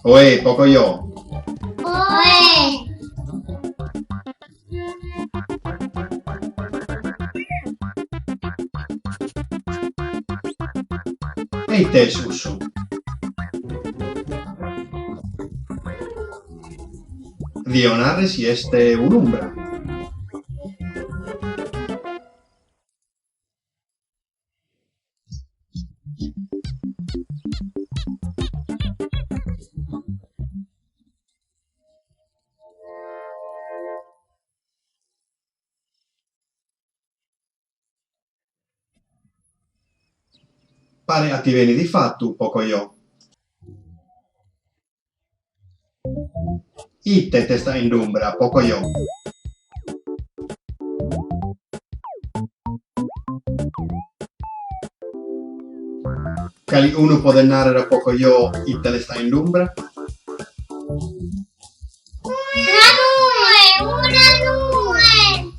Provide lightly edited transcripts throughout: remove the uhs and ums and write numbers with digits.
Oe, Pocoyo. Oe. E te, Susu. Dionare si este un'umbra. Pare a ti veni di fatto, Pocoyo. Itte te sta in l'umbra, Pocoyo. Cali uno può dennare da Pocoyo, itte le sta in l'umbra? Una nube.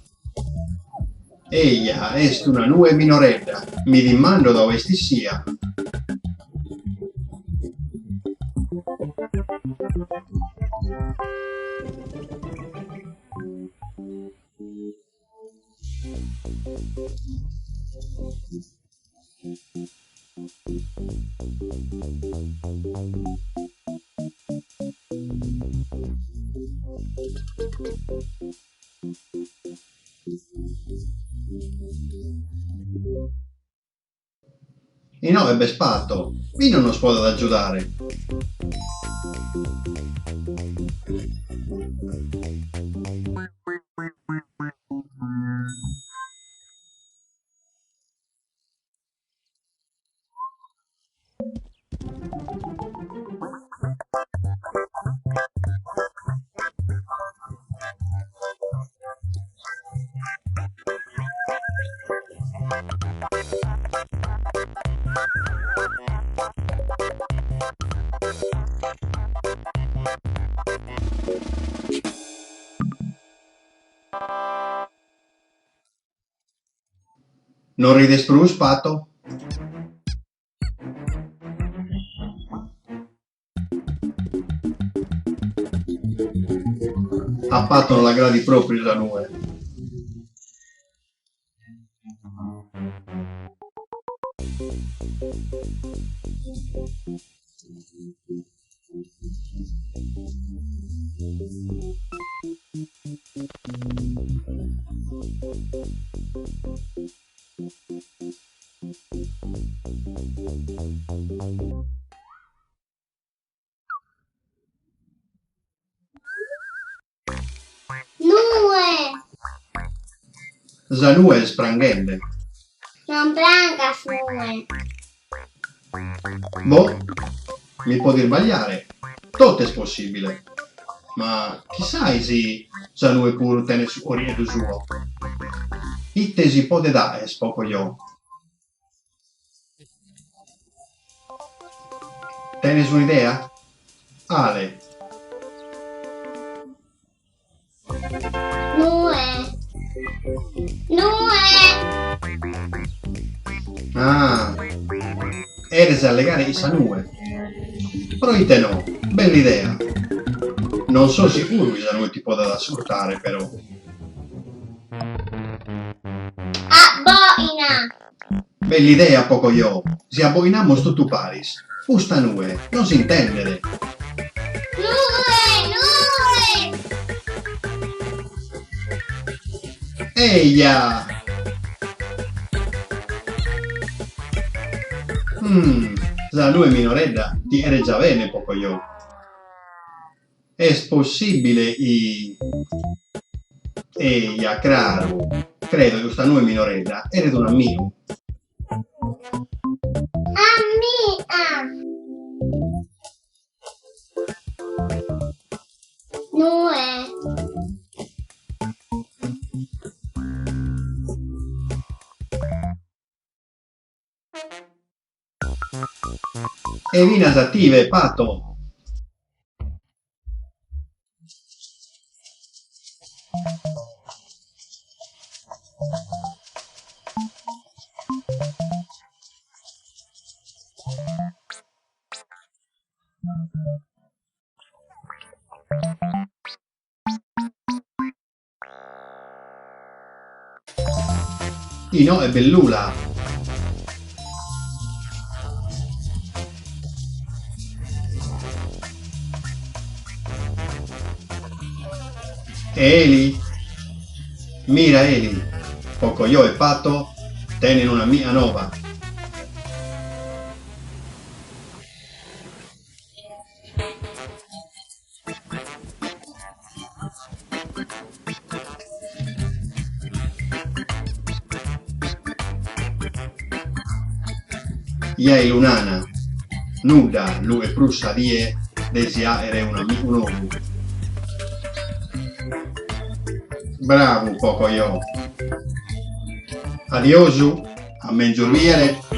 Eia, est una nube minoredda. Mi dimando da questi sia. E no, ebbe spatto. Qui non si può da aggiudare. Non rides più spatto? A patto non la gradi proprio la nube. Nube. La nube è spranghende. Non brancas nube. Boh, mi può dir sbagliare. Tutto è possibile. Ma chissà se la nube pur tene su oriedo suo. Itte si può dare, Pocoyo. Tenes un'idea? Ale. Nube. Nube. Ah, eres a legare i sanue. Però ite no, bella idea. Non so sicuro che sanue ti può da ascoltare, però. A boina. Bella idea, Pocoyo. Si abboinamos tutto Paris. Fusta nue, non si intendere. Nube. Nube. Eia! La nube minoredda ti era già bene, Pocoyo. È possibile Eia, claro. Credo che questa nube minoredda era un amico. Amica. Nube. E vinas attive, pato. Ino è bellula. Eli, mira Eli, poco io e Pato tenen una mia nova. Iei lunana, nuda, lu e prussa die, desia ere un uomo. Bravo poco io. Adiosu, a mengiurviere.